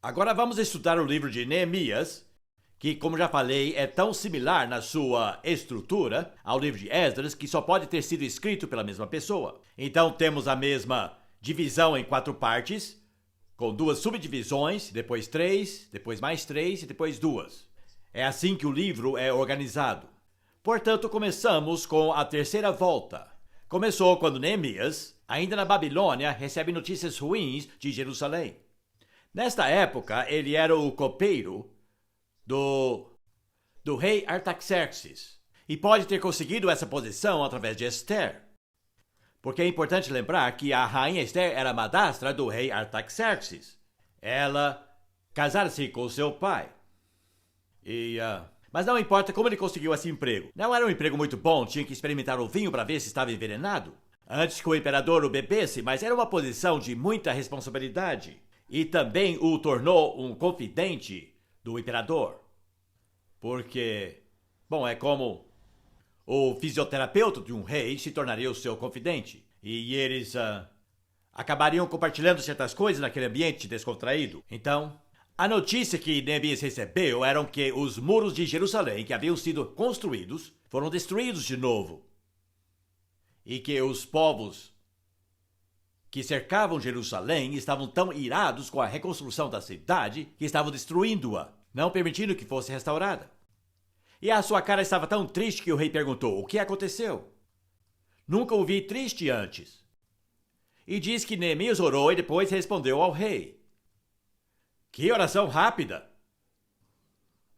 Agora vamos estudar o livro de Neemias, que, como já falei, é tão similar na sua estrutura ao livro de Esdras que só pode ter sido escrito pela mesma pessoa. Então temos a mesma divisão em 4 partes, com 2 subdivisões, depois 3, depois mais 3 e depois 2. É assim que o livro é organizado. Portanto, começamos com a terceira volta. Começou quando Neemias, ainda na Babilônia, recebe notícias ruins de Jerusalém. Nesta época, ele era o copeiro do rei Artaxerxes e pode ter conseguido essa posição através de Esther. Porque é importante lembrar que a rainha Esther era madrasta do rei Artaxerxes. Ela casara-se com seu pai. Mas não importa como ele conseguiu esse emprego. Não era um emprego muito bom, tinha que experimentar o vinho para ver se estava envenenado antes que o imperador o bebesse, mas era uma posição de muita responsabilidade. E também o tornou um confidente do imperador. Porque, é como o fisioterapeuta de um rei se tornaria o seu confidente. E eles acabariam compartilhando certas coisas naquele ambiente descontraído. Então, a notícia que Neemias recebeu era que os muros de Jerusalém que haviam sido construídos foram destruídos de novo. E que os povos que cercavam Jerusalém estavam tão irados com a reconstrução da cidade que estavam destruindo-a, não permitindo que fosse restaurada. E a sua cara estava tão triste que o rei perguntou: o que aconteceu? Nunca o vi triste antes. E diz que Neemias orou e depois respondeu ao rei. Que oração rápida!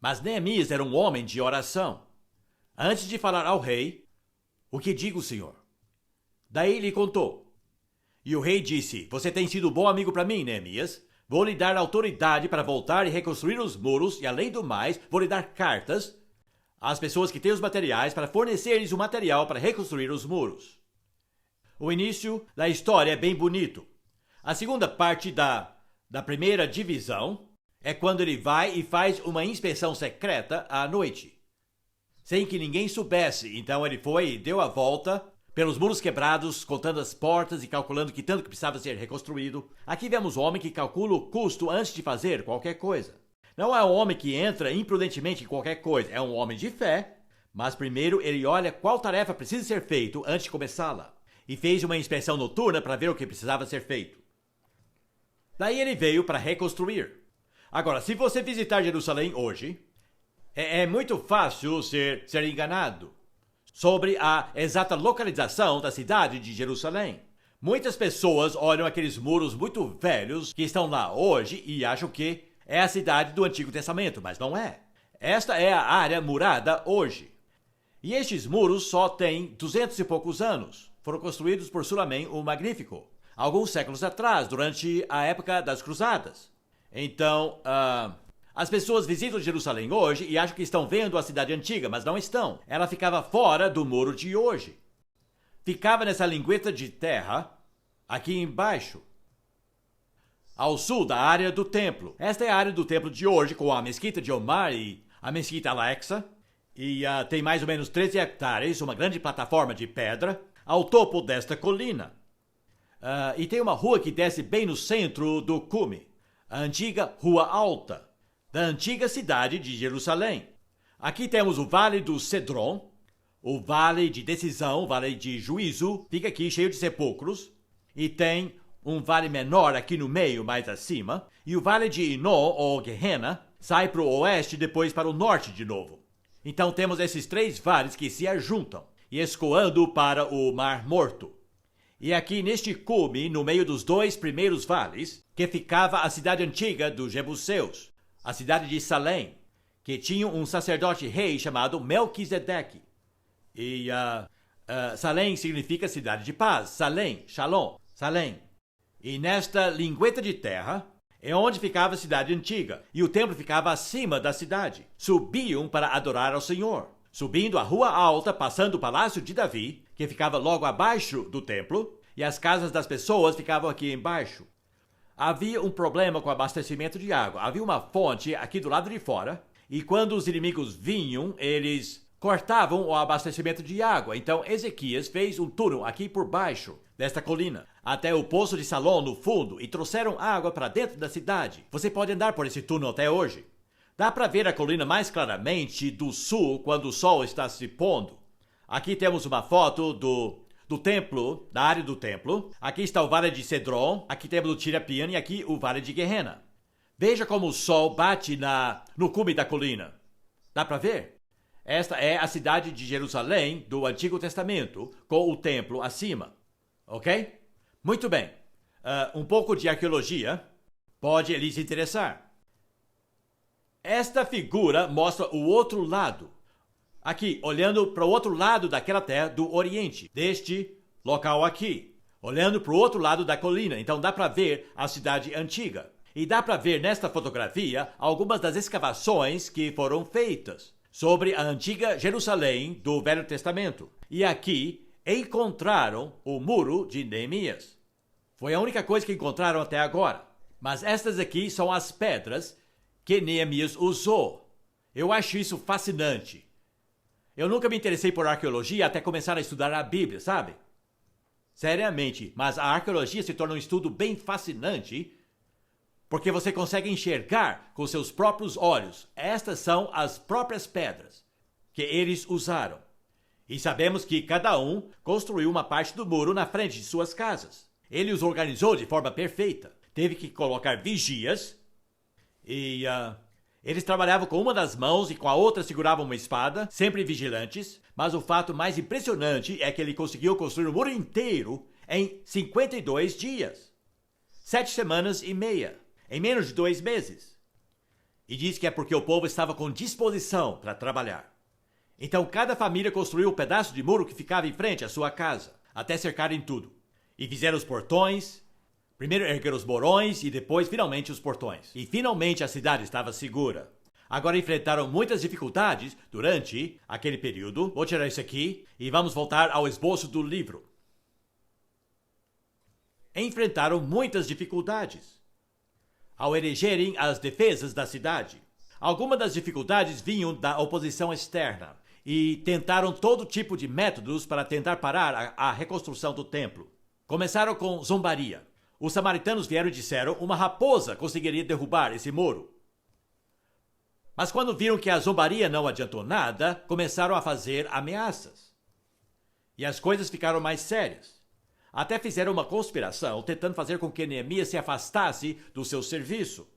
Mas Neemias era um homem de oração. Antes de falar ao rei: o que digo, senhor? Daí lhe contou. E o rei disse: você tem sido um bom amigo para mim, Neemias. Vou lhe dar autoridade para voltar e reconstruir os muros e, além do mais, vou lhe dar cartas às pessoas que têm os materiais para fornecer-lhes o material para reconstruir os muros. O início da história é bem bonito. A segunda parte da primeira divisão é quando ele vai e faz uma inspeção secreta à noite, sem que ninguém soubesse. Então ele foi e deu a volta pelos muros quebrados, contando as portas e calculando que tanto que precisava ser reconstruído. Aqui vemos um homem que calcula o custo antes de fazer qualquer coisa. Não é um homem que entra imprudentemente em qualquer coisa, é um homem de fé, mas primeiro ele olha qual tarefa precisa ser feita antes de começá-la, e fez uma inspeção noturna para ver o que precisava ser feito. Daí ele veio para reconstruir. Agora, se você visitar Jerusalém hoje, é muito fácil ser enganado sobre a exata localização da cidade de Jerusalém. Muitas pessoas olham aqueles muros muito velhos que estão lá hoje e acham que é a cidade do Antigo Testamento, mas não é. Esta é a área murada hoje. E estes muros só têm 200 e poucos anos. Foram construídos por Sulamém o Magnífico, alguns séculos atrás, durante a época das Cruzadas. Então, as pessoas visitam Jerusalém hoje e acham que estão vendo a cidade antiga, mas não estão. Ela ficava fora do muro de hoje. Ficava nessa lingueta de terra, aqui embaixo, ao sul da área do templo. Esta é a área do templo de hoje, com a mesquita de Omar e a mesquita Alexa. E tem mais ou menos 13 hectares, uma grande plataforma de pedra, ao topo desta colina. E tem uma rua que desce bem no centro do cume, a antiga Rua Alta, da antiga cidade de Jerusalém. Aqui temos o Vale do Cedron, o Vale de Decisão, o Vale de Juízo, fica aqui cheio de sepulcros, e tem um vale menor aqui no meio, mais acima, e o Vale de Inon, ou Gehenna, sai para o oeste e depois para o norte de novo. Então temos esses 3 vales que se ajuntam, e escoando para o Mar Morto. E aqui neste cume, no meio dos 2 primeiros vales, que ficava a cidade antiga dos Jebuseus, a cidade de Salém, que tinha um sacerdote rei chamado Melquisedeque. E Salém significa cidade de paz, Salém, Shalom, Salém. E nesta lingueta de terra é onde ficava a cidade antiga, e o templo ficava acima da cidade. Subiam para adorar ao Senhor, subindo a Rua Alta, passando o Palácio de Davi, que ficava logo abaixo do templo, e as casas das pessoas ficavam aqui embaixo. Havia um problema com o abastecimento de água. Havia uma fonte aqui do lado de fora, e quando os inimigos vinham, eles cortavam o abastecimento de água. Então Ezequias fez um túnel aqui por baixo desta colina, até o poço de Salom no fundo, e trouxeram água para dentro da cidade. Você pode andar por esse túnel até hoje. Dá para ver a colina mais claramente do sul quando o sol está se pondo. Aqui temos uma foto do templo, da área do templo. Aqui está o Vale de Cedron, aqui temos o Tirapian e aqui o Vale de Guerrena. Veja como o sol bate no cume da colina. Dá para ver? Esta é a cidade de Jerusalém do Antigo Testamento, com o templo acima. Ok? Muito bem. Um pouco de arqueologia pode lhes interessar. Esta figura mostra o outro lado. Aqui, olhando para o outro lado daquela terra do Oriente, deste local aqui. Olhando para o outro lado da colina. Então dá para ver a cidade antiga. E dá para ver nesta fotografia algumas das escavações que foram feitas sobre a antiga Jerusalém do Velho Testamento. E aqui encontraram o muro de Neemias. Foi a única coisa que encontraram até agora. Mas estas aqui são as pedras que Neemias usou. Eu acho isso fascinante. Eu nunca me interessei por arqueologia até começar a estudar a Bíblia, sabe? Seriamente, mas a arqueologia se torna um estudo bem fascinante porque você consegue enxergar com seus próprios olhos. Estas são as próprias pedras que eles usaram. E sabemos que cada um construiu uma parte do muro na frente de suas casas. Ele os organizou de forma perfeita. Teve que colocar vigias e eles trabalhavam com uma das mãos e com a outra seguravam uma espada, sempre vigilantes. Mas o fato mais impressionante é que ele conseguiu construir o muro inteiro em 52 dias. 7 semanas e meia. Em menos de 2 meses. E diz que é porque o povo estava com disposição para trabalhar. Então cada família construiu um pedaço de muro que ficava em frente à sua casa, até cercarem tudo. E fizeram os portões, primeiro ergueram os morões e depois finalmente os portões. E finalmente a cidade estava segura. Agora enfrentaram muitas dificuldades durante aquele período. Vou tirar isso aqui e vamos voltar ao esboço do livro. Enfrentaram muitas dificuldades ao elegerem as defesas da cidade. Algumas das dificuldades vinham da oposição externa e tentaram todo tipo de métodos para tentar parar a reconstrução do templo. Começaram com zombaria. Os samaritanos vieram e disseram uma raposa conseguiria derrubar esse muro. Mas quando viram que a zombaria não adiantou nada, começaram a fazer ameaças. E as coisas ficaram mais sérias. Até fizeram uma conspiração tentando fazer com que Neemias se afastasse do seu serviço.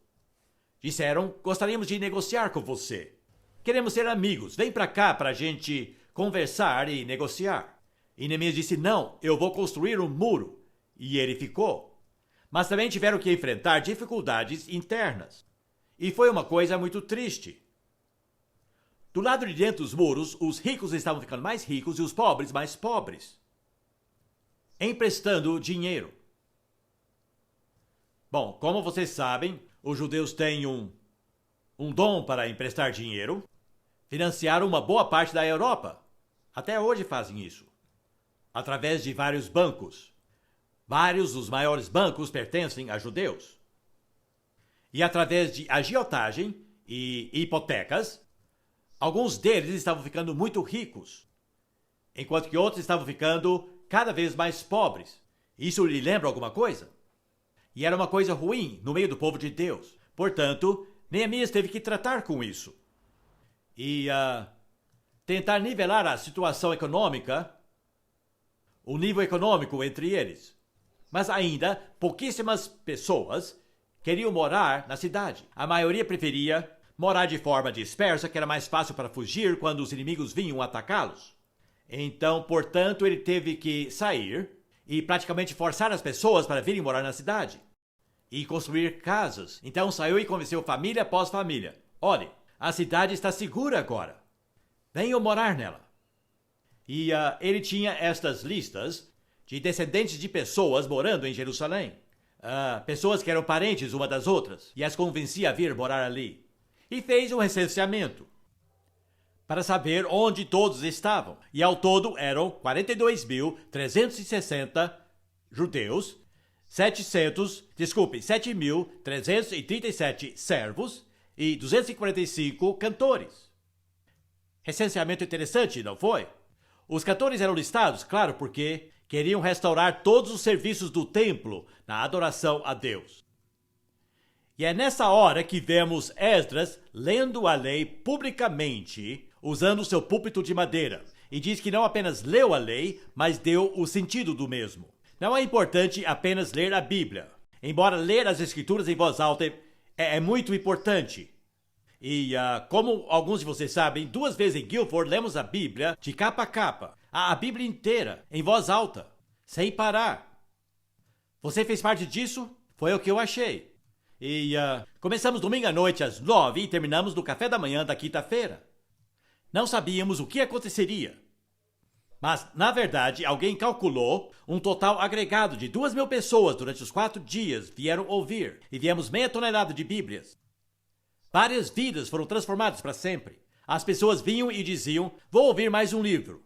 Disseram, gostaríamos de negociar com você. Queremos ser amigos, vem para cá para a gente conversar e negociar. E Neemias disse, não, eu vou construir um muro. E ele ficou. Mas também tiveram que enfrentar dificuldades internas. E foi uma coisa muito triste. Do lado de dentro dos muros, os ricos estavam ficando mais ricos e os pobres mais pobres. Emprestando dinheiro. Bom, como vocês sabem, os judeus têm um dom para emprestar dinheiro. Financiaram uma boa parte da Europa. Até hoje fazem isso. Através de vários bancos. Vários dos maiores bancos pertencem a judeus. E através de agiotagem e hipotecas, alguns deles estavam ficando muito ricos, enquanto que outros estavam ficando cada vez mais pobres. Isso lhe lembra alguma coisa? E era uma coisa ruim no meio do povo de Deus. Portanto, Neemias teve que tratar com isso. E tentar nivelar a situação econômica, o nível econômico entre eles. Mas ainda, pouquíssimas pessoas queriam morar na cidade. A maioria preferia morar de forma dispersa, que era mais fácil para fugir quando os inimigos vinham atacá-los. Então, portanto, ele teve que sair e praticamente forçar as pessoas para virem morar na cidade e construir casas. Então saiu e convenceu família após família. Olhe, a cidade está segura agora. Venham morar nela. E ele tinha estas listas de descendentes de pessoas morando em Jerusalém. Pessoas que eram parentes uma das outras e as convencia a vir morar ali. E fez um recenseamento para saber onde todos estavam. E ao todo eram 42.360 judeus, 7.337 servos e 245 cantores. Recenseamento interessante, não foi? Os cantores eram listados, claro, porque queriam restaurar todos os serviços do templo na adoração a Deus. E é nessa hora que vemos Esdras lendo a lei publicamente, usando seu púlpito de madeira. E diz que não apenas leu a lei, mas deu o sentido do mesmo. Não é importante apenas ler a Bíblia. Embora ler as Escrituras em voz alta é muito importante. E como alguns de vocês sabem, 2 vezes em Guilford lemos a Bíblia de capa a capa. A Bíblia inteira, em voz alta, sem parar. Você fez parte disso? Foi o que eu achei. E começamos domingo à noite às 9 e terminamos no café da manhã da quinta-feira. Não sabíamos o que aconteceria. Mas, na verdade, alguém calculou um total agregado de 2.000 pessoas durante os 4 dias vieram ouvir. E viemos meia tonelada de Bíblias. Várias vidas foram transformadas para sempre. As pessoas vinham e diziam, vou ouvir mais um livro.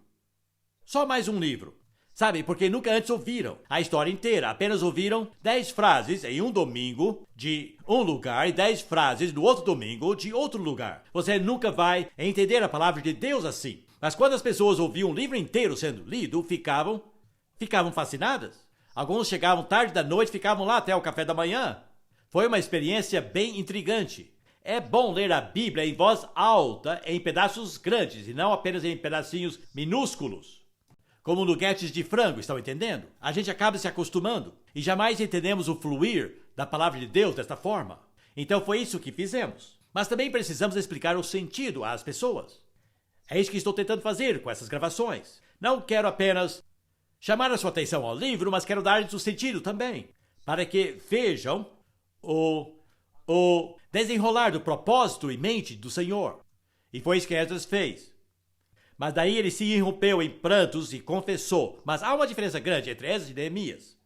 Só mais um livro. Sabe, porque nunca antes ouviram a história inteira. Apenas ouviram 10 frases em um domingo de um lugar e 10 frases no outro domingo de outro lugar. Você nunca vai entender a palavra de Deus assim. Mas quando as pessoas ouviam um livro inteiro sendo lido, ficavam fascinadas. Alguns chegavam tarde da noite e ficavam lá até o café da manhã. Foi uma experiência bem intrigante. É bom ler a Bíblia em voz alta, em pedaços grandes, e não apenas em pedacinhos minúsculos. Como nuggets de frango, estão entendendo? A gente acaba se acostumando e jamais entendemos o fluir da palavra de Deus desta forma. Então foi isso que fizemos. Mas também precisamos explicar o sentido às pessoas. É isso que estou tentando fazer com essas gravações. Não quero apenas chamar a sua atenção ao livro, mas quero dar-lhes o sentido também, para que vejam o desenrolar do propósito e mente do Senhor. E foi isso que Esdras fez. Mas daí ele se irrompeu em prantos e confessou. Mas há uma diferença grande entre Esdras e Neemias.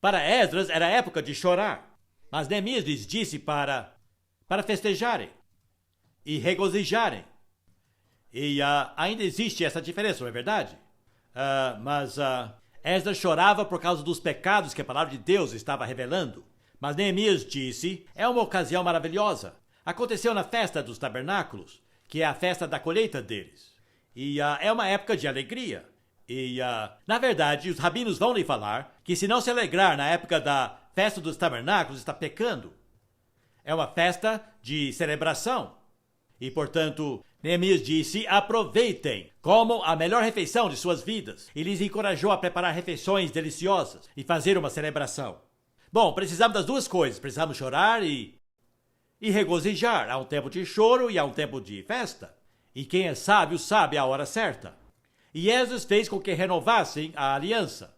Para Esdras era época de chorar, mas Neemias lhes disse para festejarem e regozijarem. E ainda existe essa diferença, não é verdade? Mas Esdras chorava por causa dos pecados que a palavra de Deus estava revelando. Mas Neemias disse, é uma ocasião maravilhosa. Aconteceu na festa dos tabernáculos, que é a festa da colheita deles. E é uma época de alegria. E, na verdade, os rabinos vão lhe falar que se não se alegrar na época da festa dos tabernáculos, está pecando. É uma festa de celebração. E, portanto, Neemias disse, aproveitem como a melhor refeição de suas vidas. E lhes encorajou a preparar refeições deliciosas e fazer uma celebração. Bom, precisamos das duas coisas. Precisamos chorar e regozijar. Há um tempo de choro e há um tempo de festa. E quem é sábio sabe a hora certa. E Esdras fez com que renovassem a aliança.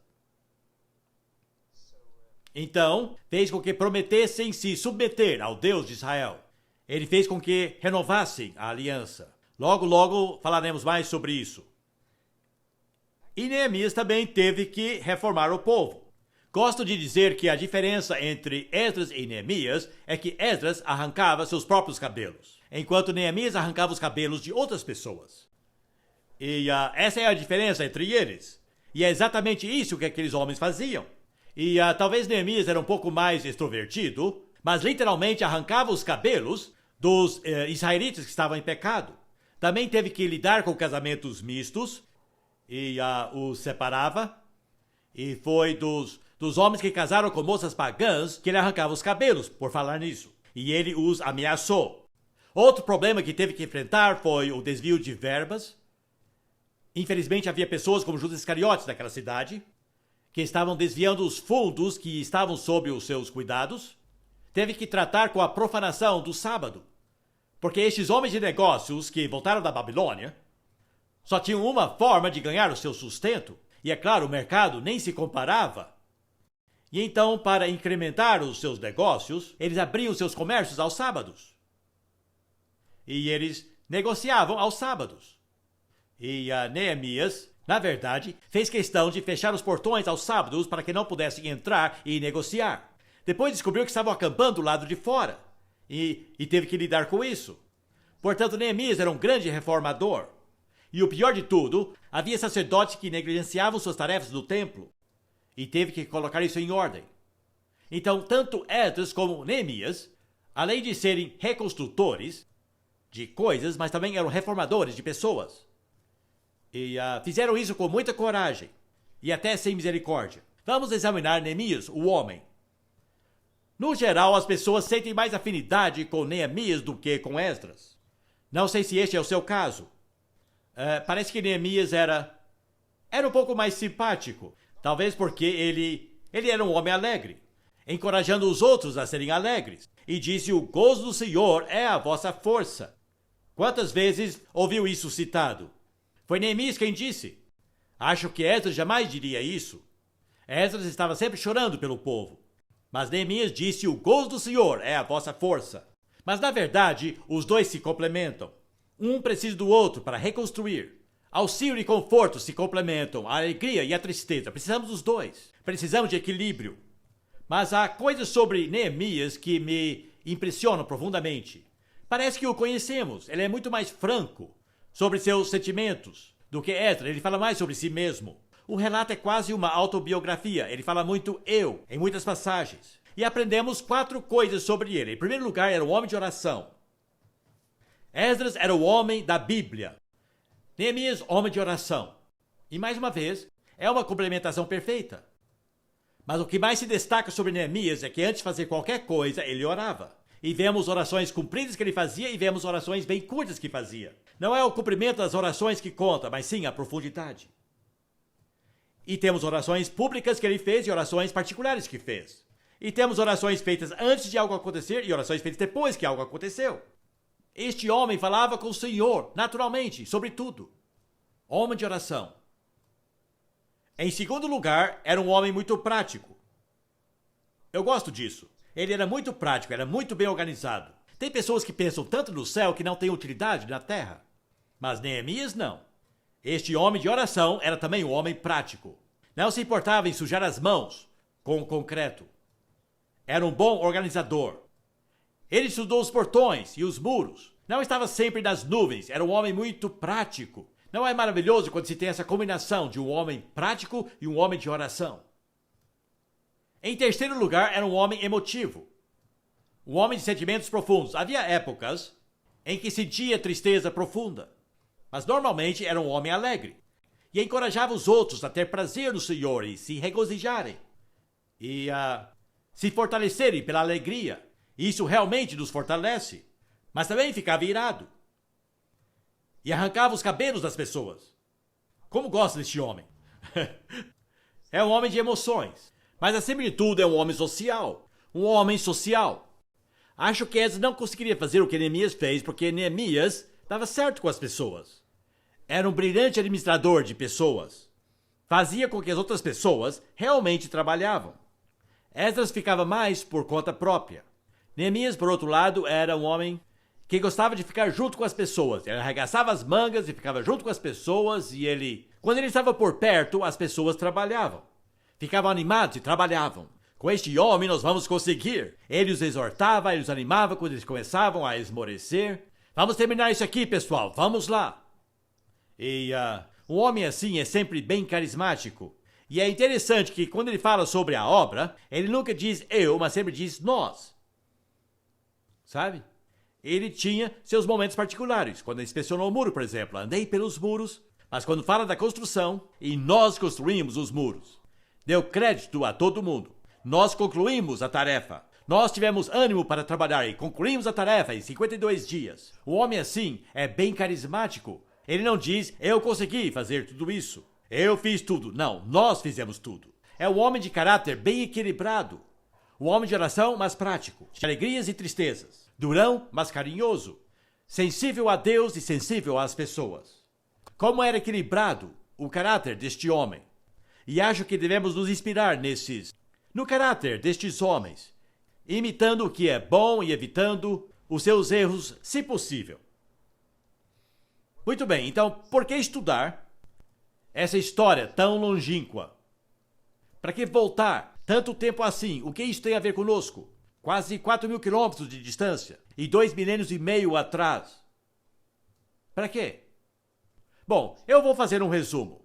Então, fez com que prometessem se submeter ao Deus de Israel. Ele fez com que renovassem a aliança. Logo falaremos mais sobre isso. E Neemias também teve que reformar o povo. Gosto de dizer que a diferença entre Esdras e Neemias é que Esdras arrancava seus próprios cabelos, enquanto Neemias arrancava os cabelos de outras pessoas. E essa é a diferença entre eles. E é exatamente isso que aqueles homens faziam. E talvez Neemias era um pouco mais extrovertido, mas literalmente arrancava os cabelos dos israelitas que estavam em pecado. Também teve que lidar com casamentos mistos e os separava. E foi dos homens que casaram com moças pagãs que ele arrancava os cabelos, por falar nisso. E ele os ameaçou. Outro problema que teve que enfrentar foi o desvio de verbas. Infelizmente havia pessoas como Judas Iscariotes naquela cidade, que estavam desviando os fundos que estavam sob os seus cuidados. Teve que tratar com a profanação do sábado. Porque estes homens de negócios que voltaram da Babilônia só tinham uma forma de ganhar o seu sustento. E é claro, o mercado nem se comparava. E então, para incrementar os seus negócios, eles abriam seus comércios aos sábados. E eles negociavam aos sábados. E Neemias, na verdade, fez questão de fechar os portões aos sábados para que não pudessem entrar e negociar. Depois descobriu que estavam acampando do lado de fora. E teve que lidar com isso. Portanto, Neemias era um grande reformador. E o pior de tudo, havia sacerdotes que negligenciavam suas tarefas no templo. E teve que colocar isso em ordem. Então, tanto Esdras como Neemias, além de serem reconstrutores de coisas, mas também eram reformadores de pessoas. E fizeram isso com muita coragem e até sem misericórdia. Vamos examinar Neemias, o homem. No geral, as pessoas sentem mais afinidade com Neemias do que com Esdras. Não sei se este é o seu caso. Parece que Neemias era um pouco mais simpático. Talvez porque ele era um homem alegre, encorajando os outros a serem alegres. E disse: o gozo do Senhor é a vossa força. Quantas vezes ouviu isso citado? Foi Neemias quem disse. Acho que Esdras jamais diria isso. Esdras estava sempre chorando pelo povo. Mas Neemias disse: o gozo do Senhor é a vossa força. Mas na verdade, os dois se complementam. Um precisa do outro para reconstruir. Auxílio e conforto se complementam, a alegria e a tristeza. Precisamos dos dois. Precisamos de equilíbrio. Mas há coisas sobre Neemias que me impressionam profundamente. Parece que o conhecemos. Ele é muito mais franco sobre seus sentimentos do que Esdras. Ele fala mais sobre si mesmo. O relato é quase uma autobiografia. Ele fala muito eu em muitas passagens. E aprendemos 4 coisas sobre ele. Em primeiro lugar, era um homem de oração. Esdras era o homem da Bíblia. Neemias, homem de oração. E mais uma vez, é uma complementação perfeita. Mas o que mais se destaca sobre Neemias é que antes de fazer qualquer coisa, ele orava. E vemos orações compridas que ele fazia e vemos orações bem curtas que fazia. Não é o cumprimento das orações que conta, mas sim a profundidade. E temos orações públicas que ele fez e orações particulares que fez. E temos orações feitas antes de algo acontecer e orações feitas depois que algo aconteceu. Este homem falava com o Senhor, naturalmente, sobre tudo. Homem de oração. Em segundo lugar, era um homem muito prático. Eu gosto disso. Ele era muito prático, era muito bem organizado. Tem pessoas que pensam tanto no céu que não tem utilidade na terra. Mas Neemias não. Este homem de oração era também um homem prático. Não se importava em sujar as mãos com o concreto. Era um bom organizador. Ele estudou os portões e os muros. Não estava sempre nas nuvens. Era um homem muito prático. Não é maravilhoso quando se tem essa combinação de um homem prático e um homem de oração? Em terceiro lugar, era um homem emotivo. Um homem de sentimentos profundos. Havia épocas em que sentia tristeza profunda. Mas normalmente era um homem alegre. E encorajava os outros a ter prazer no Senhor e se regozijarem. E se fortalecerem pela alegria. Isso realmente nos fortalece. Mas também ficava irado. E arrancava os cabelos das pessoas. Como gosto deste homem. É um homem de emoções. Mas acima de tudo é um homem social. Um homem social. Acho que Esdras não conseguiria fazer o que Neemias fez porque Neemias dava certo com as pessoas. Era um brilhante administrador de pessoas. Fazia com que as outras pessoas realmente trabalhavam. Esdras ficava mais por conta própria. Neemias, por outro lado, era um homem que gostava de ficar junto com as pessoas. Ele arregaçava as mangas e ficava junto com as pessoas e quando ele estava por perto, as pessoas trabalhavam. Ficavam animados e trabalhavam. Com este homem nós vamos conseguir. Ele os exortava, ele os animava quando eles começavam a esmorecer. Vamos terminar isso aqui, pessoal. Vamos lá. E um homem assim é sempre bem carismático. E é interessante que quando ele fala sobre a obra, ele nunca diz eu, mas sempre diz nós. Sabe? Ele tinha seus momentos particulares. Quando ele inspecionou o muro, por exemplo, andei pelos muros. Mas quando fala da construção, e nós construímos os muros. Deu crédito a todo mundo. Nós concluímos a tarefa. Nós tivemos ânimo para trabalhar e concluímos a tarefa em 52 dias. O homem assim é bem carismático. Ele não diz, eu consegui fazer tudo isso. Eu fiz tudo. Não, nós fizemos tudo. É um homem de caráter bem equilibrado. Um homem de oração, mas prático. De alegrias e tristezas. Durão, mas carinhoso. Sensível a Deus e sensível às pessoas. Como era equilibrado o caráter deste homem. E acho que devemos nos inspirar no caráter destes homens. Imitando o que é bom e evitando os seus erros, se possível. Muito bem, então, por que estudar essa história tão longínqua? Para que voltar tanto tempo assim? O que isso tem a ver conosco? Quase 4.000 quilômetros de distância e 2 milênios e meio atrás. Para quê? Bom, eu vou fazer um resumo.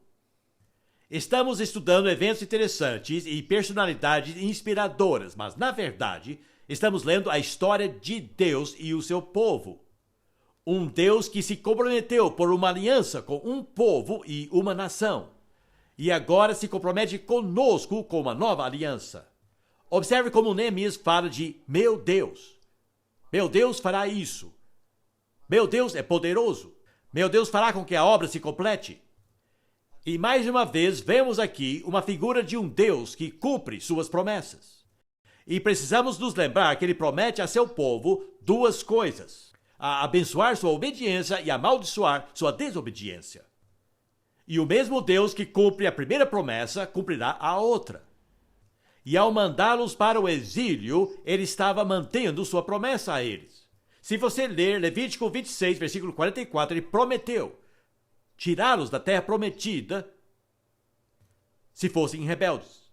Estamos estudando eventos interessantes e personalidades inspiradoras, mas, na verdade, estamos lendo a história de Deus e o seu povo. Um Deus que se comprometeu por uma aliança com um povo e uma nação. E agora se compromete conosco com uma nova aliança. Observe como Neemias fala de meu Deus. Meu Deus fará isso. Meu Deus é poderoso. Meu Deus fará com que a obra se complete. E mais uma vez vemos aqui uma figura de um Deus que cumpre suas promessas. E precisamos nos lembrar que ele promete a seu povo duas coisas: a abençoar sua obediência e amaldiçoar sua desobediência. E o mesmo Deus que cumpre a primeira promessa cumprirá a outra. E ao mandá-los para o exílio, ele estava mantendo sua promessa a eles. Se você ler Levítico 26, versículo 44, ele prometeu tirá-los da terra prometida se fossem rebeldes.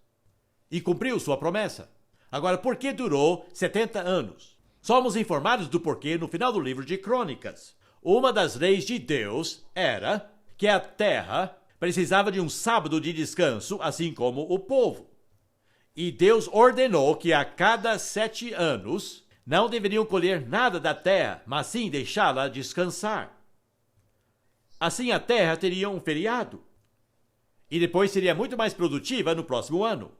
E cumpriu sua promessa. Agora, por que durou 70 anos? Somos informados do porquê no final do livro de Crônicas. Uma das leis de Deus era que a terra precisava de um sábado de descanso, assim como o povo. E Deus ordenou que a cada 7 anos não deveriam colher nada da terra, mas sim deixá-la descansar. Assim a terra teria um feriado. E depois seria muito mais produtiva no próximo ano.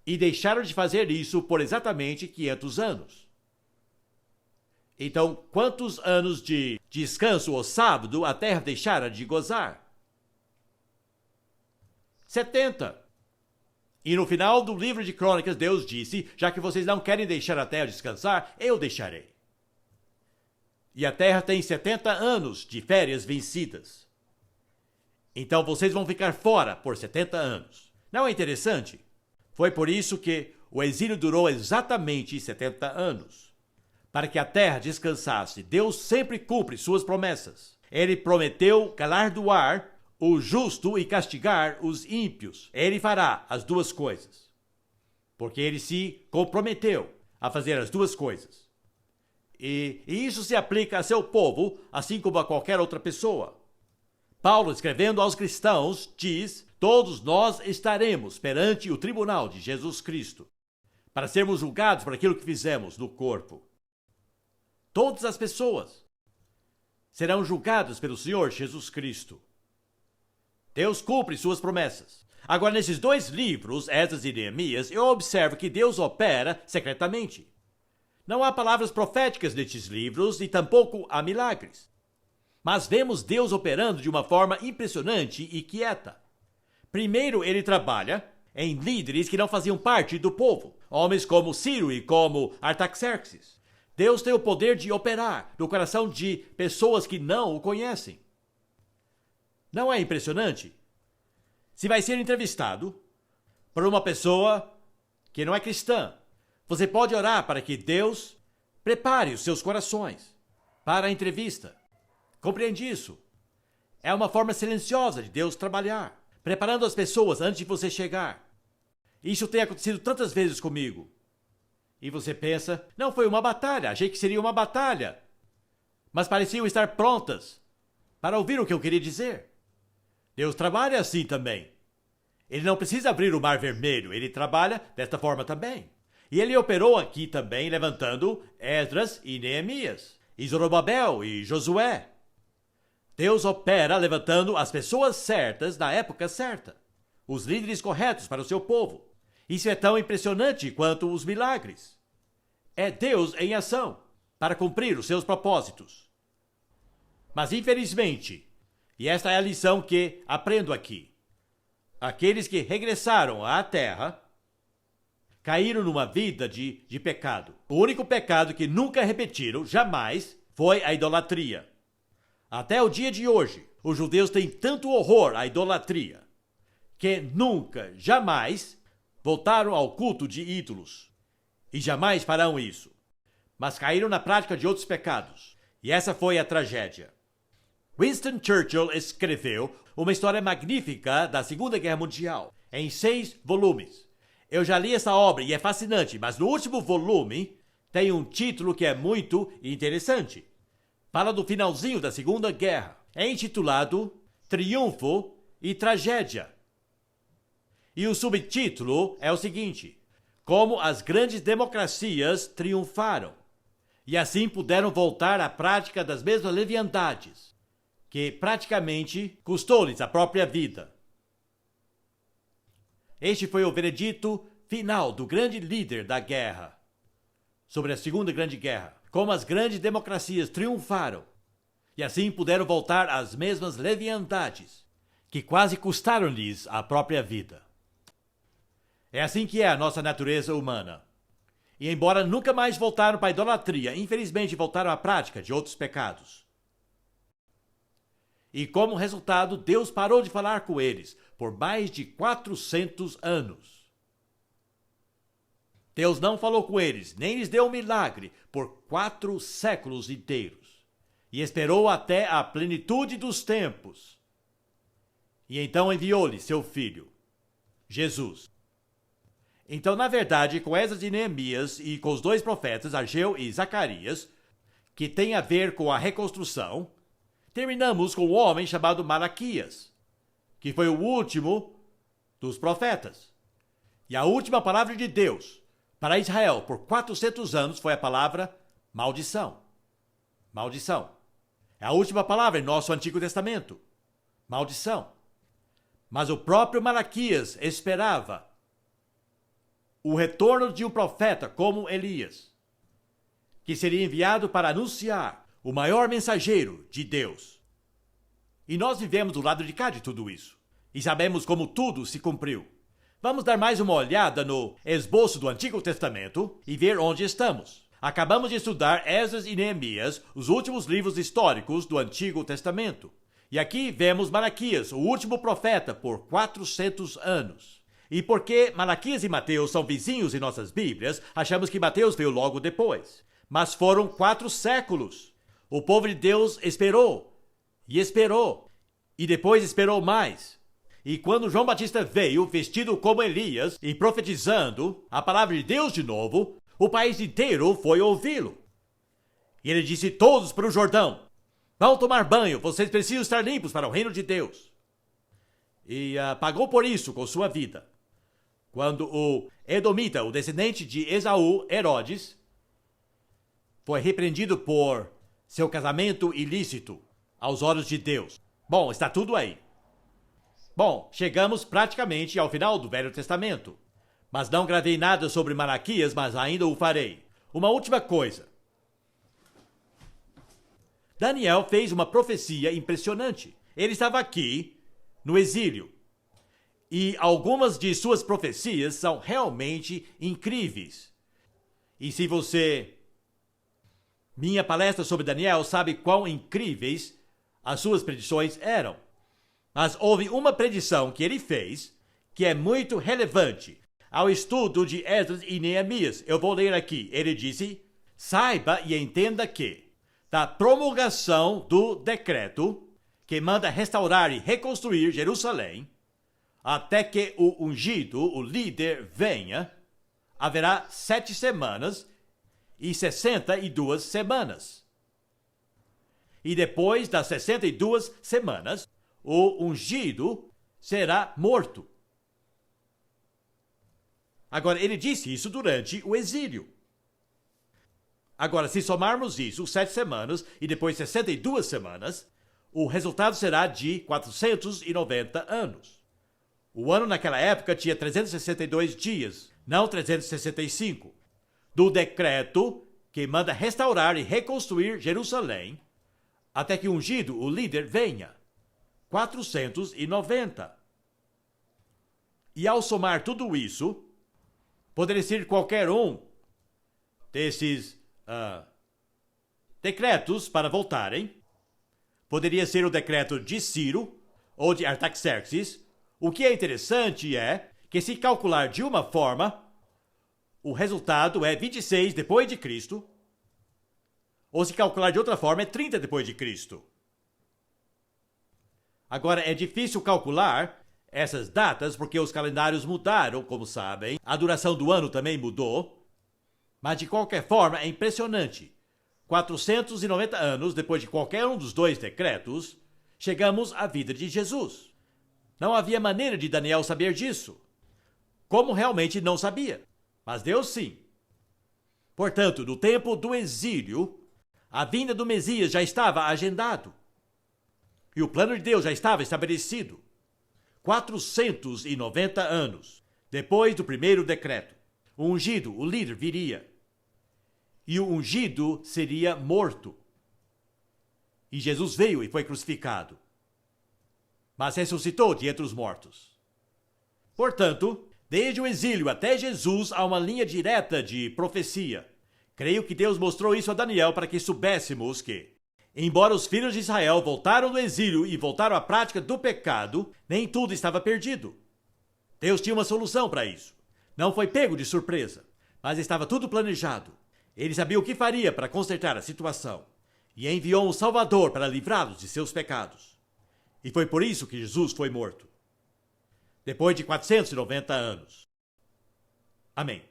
E deixaram de fazer isso por exatamente 500 anos. Então, quantos anos de descanso ou sábado a terra deixara de gozar? 70. E no final do livro de Crônicas, Deus disse: já que vocês não querem deixar a terra descansar, eu deixarei. E a terra tem 70 anos de férias vencidas. Então vocês vão ficar fora por 70 anos. Não é interessante? Foi por isso que o exílio durou exatamente 70 anos. Para que a terra descansasse, Deus sempre cumpre suas promessas. Ele prometeu galardoar o justo e castigar os ímpios. Ele fará as duas coisas. Porque ele se comprometeu a fazer as duas coisas. E isso se aplica a seu povo, assim como a qualquer outra pessoa. Paulo, escrevendo aos cristãos, diz: todos nós estaremos perante o tribunal de Jesus Cristo, para sermos julgados por aquilo que fizemos no corpo. Todas as pessoas serão julgadas pelo Senhor Jesus Cristo. Deus cumpre suas promessas. Agora, nesses dois livros, Esdras e Neemias, eu observo que Deus opera secretamente. Não há palavras proféticas nestes livros e tampouco há milagres. Mas vemos Deus operando de uma forma impressionante e quieta. Primeiro, ele trabalha em líderes que não faziam parte do povo, homens como Ciro e como Artaxerxes. Deus tem o poder de operar no coração de pessoas que não o conhecem. Não é impressionante? Se vai ser entrevistado por uma pessoa que não é cristã, você pode orar para que Deus prepare os seus corações para a entrevista. Compreende isso? É uma forma silenciosa de Deus trabalhar, preparando as pessoas antes de você chegar. Isso tem acontecido tantas vezes comigo. E você pensa: não foi uma batalha, achei que seria uma batalha. Mas pareciam estar prontas para ouvir o que eu queria dizer. Deus trabalha assim também. Ele não precisa abrir o mar vermelho, ele trabalha desta forma também. E ele operou aqui também levantando Esdras e Neemias, e Zorobabel e Josué. Deus opera levantando as pessoas certas na época certa, os líderes corretos para o seu povo. Isso é tão impressionante quanto os milagres. É Deus em ação para cumprir os seus propósitos. Mas infelizmente, e esta é a lição que aprendo aqui, aqueles que regressaram à terra caíram numa vida de pecado. O único pecado que nunca repetiram, jamais, foi a idolatria. Até o dia de hoje, os judeus têm tanto horror à idolatria que nunca, jamais voltaram ao culto de ídolos. E jamais farão isso. Mas caíram na prática de outros pecados. E essa foi a tragédia. Winston Churchill escreveu uma história magnífica da Segunda Guerra Mundial, em 6 volumes. Eu já li essa obra e é fascinante, mas no último volume tem um título que é muito interessante. Fala do finalzinho da Segunda Guerra. É intitulado Triunfo e Tragédia. E o subtítulo é o seguinte: como as grandes democracias triunfaram. E assim puderam voltar à prática das mesmas leviandades, que praticamente custou-lhes a própria vida. Este foi o veredito final do grande líder da guerra, sobre a Segunda Grande Guerra, como as grandes democracias triunfaram, e assim puderam voltar às mesmas leviandades, que quase custaram-lhes a própria vida. É assim que é a nossa natureza humana. E embora nunca mais voltaram para a idolatria, infelizmente voltaram à prática de outros pecados. E como resultado, Deus parou de falar com eles por mais de 400 anos. Deus não falou com eles, nem lhes deu um milagre por 4 séculos inteiros. E esperou até a plenitude dos tempos. E então enviou-lhe seu filho, Jesus. Então, na verdade, com Esdras e Neemias e com os 2 profetas, Ageu e Zacarias, que tem a ver com a reconstrução, terminamos com um homem chamado Malaquias, que foi o último dos profetas. E a última palavra de Deus para Israel por 400 anos foi a palavra maldição. Maldição. É a última palavra em nosso Antigo Testamento. Maldição. Mas o próprio Malaquias esperava o retorno de um profeta como Elias, que seria enviado para anunciar o maior mensageiro de Deus. E nós vivemos do lado de cá de tudo isso, e sabemos como tudo se cumpriu. Vamos dar mais uma olhada no esboço do Antigo Testamento e ver onde estamos. Acabamos de estudar Esdras e Neemias, os últimos livros históricos do Antigo Testamento. E aqui vemos Malaquias, o último profeta por 400 anos. E porque Malaquias e Mateus são vizinhos em nossas Bíblias, achamos que Mateus veio logo depois. Mas foram 4 séculos. O povo de Deus esperou, e depois esperou mais. E quando João Batista veio, vestido como Elias e profetizando a palavra de Deus de novo, o país inteiro foi ouvi-lo. E ele disse todos para o Jordão: vão tomar banho, vocês precisam estar limpos para o reino de Deus. E pagou por isso com sua vida. Quando o Edomita, o descendente de Esaú, Herodes, foi repreendido por seu casamento ilícito aos olhos de Deus. Bom, está tudo aí. Bom, chegamos praticamente ao final do Velho Testamento. Mas não gravei nada sobre Malaquias, mas ainda o farei. Uma última coisa. Daniel fez uma profecia impressionante. Ele estava aqui, no exílio. E algumas de suas profecias são realmente incríveis. E se você... Minha palestra sobre Daniel sabe quão incríveis as suas predições eram. Mas houve uma predição que ele fez que é muito relevante ao estudo de Esdras e Neemias. Eu vou ler aqui. Ele disse: saiba e entenda que, da promulgação do decreto que manda restaurar e reconstruir Jerusalém, até que o ungido, o líder, venha, haverá 7 semanas e 62 semanas. E depois das 62 semanas, o ungido será morto. Agora, ele disse isso durante o exílio. Agora, se somarmos isso, 7 semanas e depois 62 semanas, o resultado será de 490 anos. O ano naquela época tinha 362 dias, não 365. Do decreto que manda restaurar e reconstruir Jerusalém, até que o ungido, o líder, venha. 490. E ao somar tudo isso, poderia ser qualquer um desses decretos para voltarem. Poderia ser o decreto de Ciro ou de Artaxerxes. O que é interessante é que, se calcular de uma forma, o resultado é 26 depois de Cristo, ou se calcular de outra forma é 30 depois de Cristo. Agora, é difícil calcular essas datas porque os calendários mudaram, como sabem. A duração do ano também mudou. Mas, de qualquer forma, é impressionante. 490 anos depois de qualquer um dos 2 decretos, chegamos à vida de Jesus. Não havia maneira de Daniel saber disso. Como realmente não sabia. Mas Deus sim. Portanto, no tempo do exílio, a vinda do Messias já estava agendado. E o plano de Deus já estava estabelecido. 490 anos depois do primeiro decreto, o ungido, o líder, viria. E o ungido seria morto. E Jesus veio e foi crucificado, mas ressuscitou de entre os mortos. Portanto, desde o exílio até Jesus há uma linha direta de profecia. Creio que Deus mostrou isso a Daniel para que soubéssemos que, embora os filhos de Israel voltaram do exílio e voltaram à prática do pecado, nem tudo estava perdido. Deus tinha uma solução para isso. Não foi pego de surpresa, mas estava tudo planejado. Ele sabia o que faria para consertar a situação e enviou um Salvador para livrá-los de seus pecados. E foi por isso que Jesus foi morto. Depois de 490 anos. Amém.